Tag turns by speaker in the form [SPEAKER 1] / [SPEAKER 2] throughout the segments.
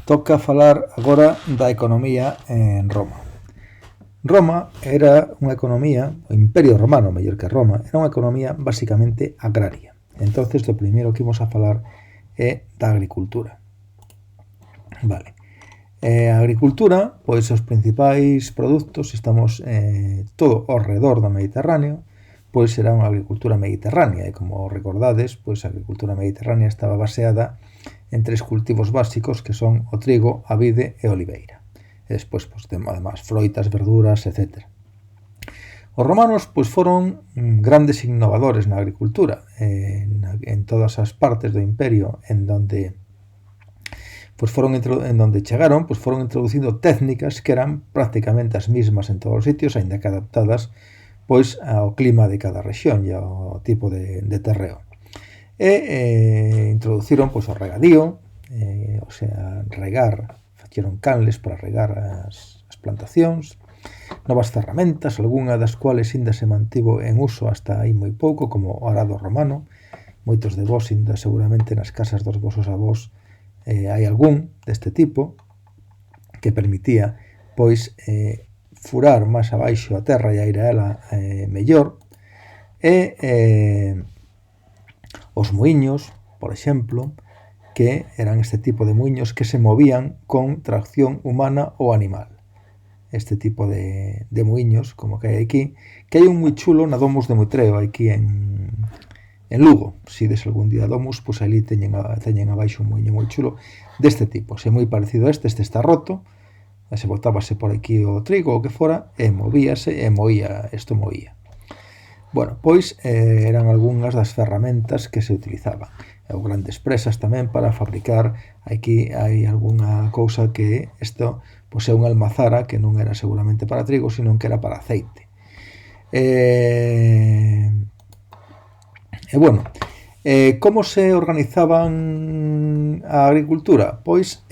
[SPEAKER 1] Toca falar agora da economía en Roma. Roma era unha economía, o Imperio Romano, mellor que Roma, era unha economía basicamente agraria. Entonces, o primeiro que imos a falar é da agricultura. Vale. A agricultura, pois os principais produtos, estamos todo ao redor do Mediterráneo, pois era unha agricultura mediterránea, e como recordades, pois a agricultura mediterránea estaba baseada en tres cultivos básicos que son o trigo, a vide e a oliveira. E despois, pois, además, froitas, verduras, etc. Os romanos, pois, foron grandes innovadores na agricultura en todas as partes do imperio en donde chegaron, pois foron introducindo técnicas que eran prácticamente as mismas en todos os sitios, aínda que adaptadas pois ao clima de cada rexión e ao tipo de terreo. Introduciron pois o regadío, o sea, facieron canles para regar as plantacións, novas ferramentas, algunha das cuales ainda se mantivo en uso hasta aí moi pouco, como o arado romano. Moitos de vós ainda seguramente nas casas dos vosos avós hai algún deste tipo que permitía pois furar máis abaixo a terra e aireala mellor. Os muiños, por exemplo, que eran este tipo de muiños que se movían con tracción humana ou animal. Este tipo de muiños, como que hai aquí, que hai un moi chulo na Domus de Motreo, aquí en Lugo. Se ides algún día a Domus, pois ali teñen abaixo un muiño moi chulo deste tipo. Se é moi parecido a este está roto, se botábase por aquí o trigo ou que fora, e movíase e moía. Bueno, pois eran algunhas das ferramentas que se utilizaban. Ou grandes presas tamén para fabricar. Aquí hai algunha cousa que isto pois é unha almazara que non era seguramente para trigo, sino que era para aceite. Bueno, como se organizaban a agricultura? Pois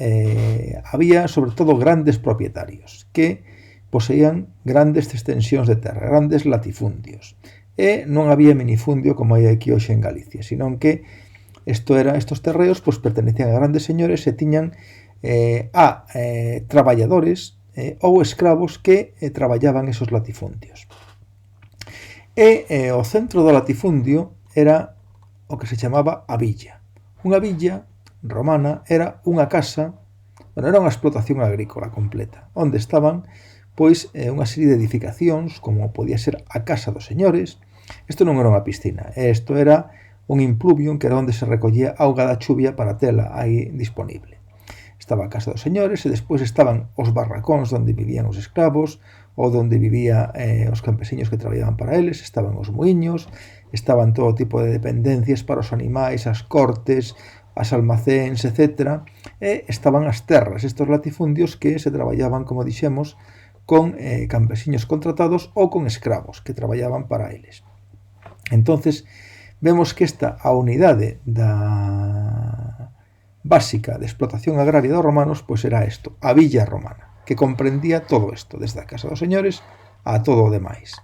[SPEAKER 1] había sobre todo grandes propietarios que poseían grandes extensións de terra, grandes latifundios. E non había minifundio como hai aquí hoxe en Galicia, sino que estos terreos pois pertenecían a grandes señores e tiñan a traballadores ou escravos que traballaban esos latifundios. O centro do latifundio era o que se chamaba a villa. Unha villa romana era unha casa, era unha explotación agrícola completa, onde estaban pois unha serie de edificacións, como podía ser a casa dos señores. Isto non era unha piscina, isto era un impluvium que era onde se recollía auga da chuvia para tela aí disponible. Estaba a casa dos señores e despois estaban os barracóns onde vivían os escravos ou onde vivían os campesiños que traballaban para eles, estaban os muiños, estaban todo tipo de dependencias para os animais, as cortes, as almacéns, etc. E estaban as terras, estes latifundios que se traballaban, como dixemos, con campesiños contratados ou con escravos que traballaban para eles. Entonces, vemos que a unidade básica de explotación agraria dos romanos pois era isto, a villa romana, que comprendía todo isto, desde a casa dos señores a todo o demais.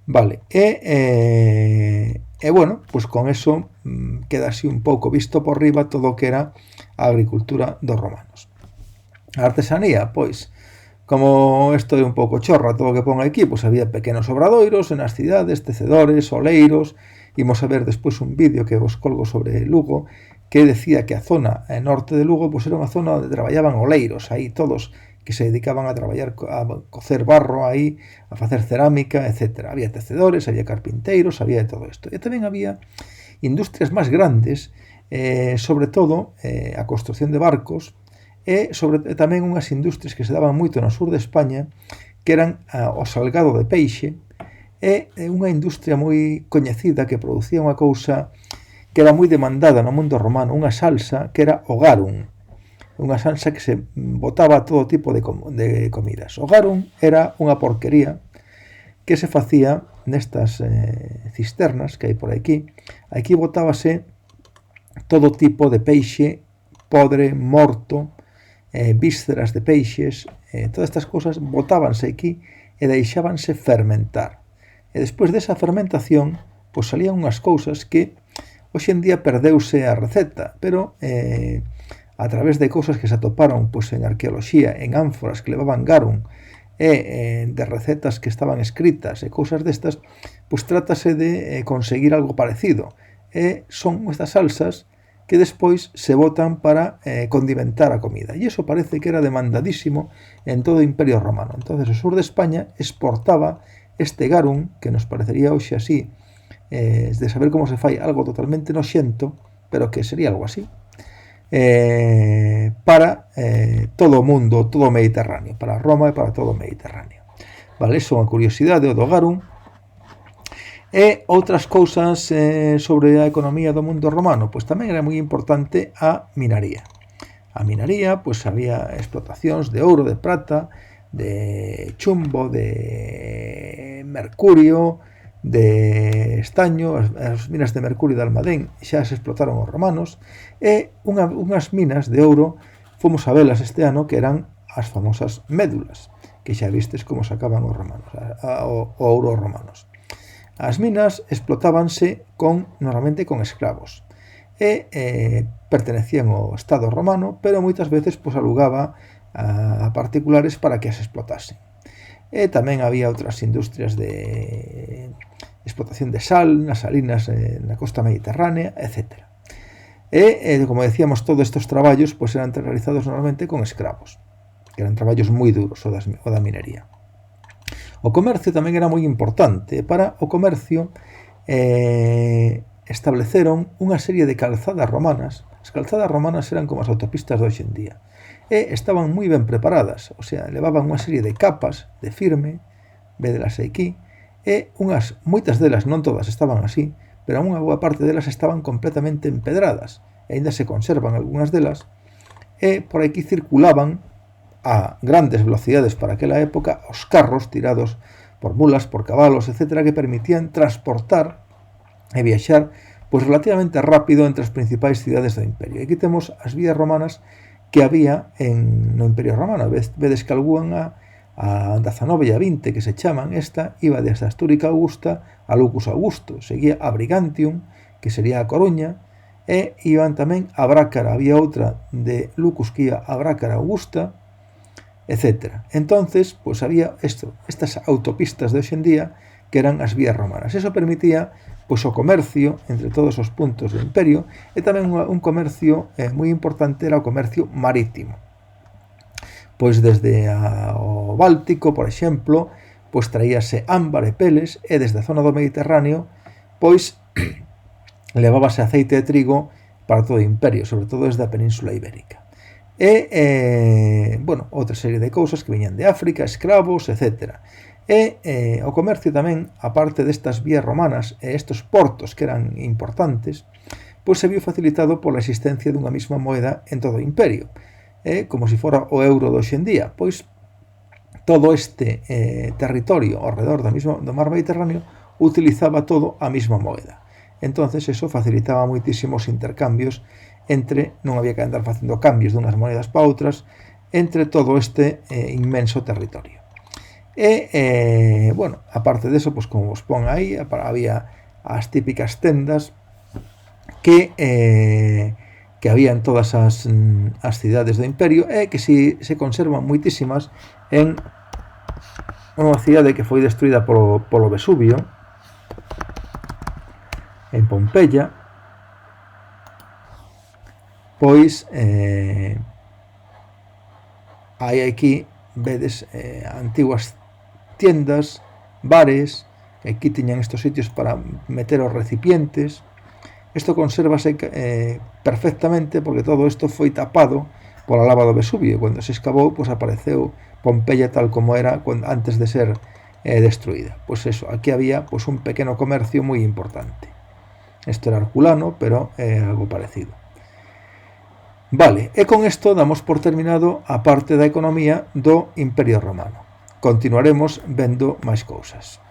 [SPEAKER 1] Vale, bueno, pois con eso queda así un pouco visto por riba todo o que era a agricultura dos romanos. A artesanía, pois, como isto é un pouco chorra todo o que pon aquí, pois había pequenos obradoiros nas cidades, tecedores, oleiros. Imos a ver despois un vídeo que vos colgo sobre Lugo, que decía que a zona norte de Lugo pois era unha zona onde traballaban oleiros, aí todos que se dedicaban a traballar, a cocer barro aí, a facer cerámica, etc. Había tecedores, había carpinteiros, había de todo isto. E tamén había industrias máis grandes, sobre todo a construción de barcos, e tamén unhas industrias que se daban moito no sur de España, que eran o salgado de peixe, e unha industria moi coñecida que producía unha cousa que era moi demandada no mundo romano, unha salsa que era o garum, unha salsa que se botaba a todo tipo de comidas. O garum era unha porquería que se facía nestas cisternas que hai por aquí. Aquí botábase todo tipo de peixe podre, morto, vísceras de peixes, todas estas cousas botábanse aquí e deixábanse fermentar. E despois desa fermentación, pois salían unhas cousas que hoxe en día perdeuse a receta, pero a través de cousas que se atoparon pois, en arqueoloxía, en ánforas que levaban garum, de recetas que estaban escritas e cousas destas, pois trátase de conseguir algo parecido. Son estas salsas que despois se botan para condimentar a comida. E iso parece que era demandadísimo en todo o Imperio Romano. Entonces o sur de España exportaba este garum, que nos parecería hoxe así, de saber como se fai algo totalmente noxento, pero que sería algo así, para todo o mundo, todo o Mediterráneo, para Roma e para todo o Mediterráneo. Vale, iso é unha curiosidade o do garum. E outras cousas sobre a economía do mundo romano, pois tamén era moi importante a minaría. A minaría, pois había explotacións de ouro, de prata, de chumbo, de mercurio, de estaño. As minas de mercurio de Almadén xa se explotaron os romanos, e unhas minas de ouro fomos a velas este ano, que eran as famosas médulas, que xa vistes como sacaban os romanos, o ouro os romanos. As minas explotábanse normalmente con escravos, e pertenecían ao Estado romano, pero moitas veces pois, alugaba a particulares para que as explotasen. E tamén había outras industrias de explotación de sal, nas salinas na costa mediterránea, etc. E, como decíamos, todos estes traballos pois, eran realizados normalmente con escravos, que eran traballos moi duros o da minería. O comercio tamén era moi importante. Para o comercio estableceron unha serie de calzadas romanas. As calzadas romanas eran como as autopistas de hoxe en día, e estaban moi ben preparadas, o sea, levaban unha serie de capas de firme, védelas aquí, e moitas delas, non todas estaban así, pero unha boa parte delas estaban completamente empedradas, e ainda se conservan algunhas delas, e por aquí circulaban a grandes velocidades para aquela época os carros tirados por mulas, por cabalos, etc., que permitían transportar e viaxar pois relativamente rápido entre as principais cidades do imperio. Aquí temos as vías romanas que había no Imperio Romano. Vedes que algunha, a 19 e a 20, que se chaman, esta iba desde Astúrica Augusta a Lucus Augusto, seguía a Brigantium, que sería a Coruña, e iban tamén a Brácara. Había outra de Lucus que iba a Brácara Augusta, etc. Entonces, pois había estas autopistas de hoxe en día que eran as vías romanas. Eso permitía pois o comercio entre todos os puntos do imperio, e tamén un comercio moi importante era o comercio marítimo. Pois desde o Báltico, por exemplo, pois traíase ámbar e peles, e desde a zona do Mediterráneo, pois levábase aceite de trigo para todo o imperio, sobre todo desde a Península Ibérica. E, outra serie de cousas que viñan de África, escravos, etc. E o comercio tamén, aparte destas vías romanas e estes portos que eran importantes, pois se viu facilitado pola existencia dunha mesma moeda en todo o imperio, como se fora o euro de hoxe en día. Pois todo este territorio ao redor do mar Mediterráneo utilizaba todo a mesma moeda. Entonces eso facilitaba moitísimos intercambios non había que andar facendo cambios dunhas moedas para outras entre todo este inmenso territorio. E, aparte deso, pois como vos pon aí, había as típicas tendas que había en todas as cidades do imperio, e que se conservan moitísimas en unha cidade que foi destruída polo Vesubio, en Pompeia. Pois hai aquí, vedes, antiguas tiendas, bares, que aquí tiñan estos sitios para meter os recipientes. Isto consérvase perfectamente, porque todo isto foi tapado pola lava do Vesubio, e cando se excavou, pois apareceu Pompeia tal como era antes de ser destruída. Pois eso, aquí había pois un pequeno comercio moi importante. Isto era herculano, pero algo parecido. Vale, e con isto damos por terminado a parte da economía do Imperio Romano. Continuaremos vendo máis cousas.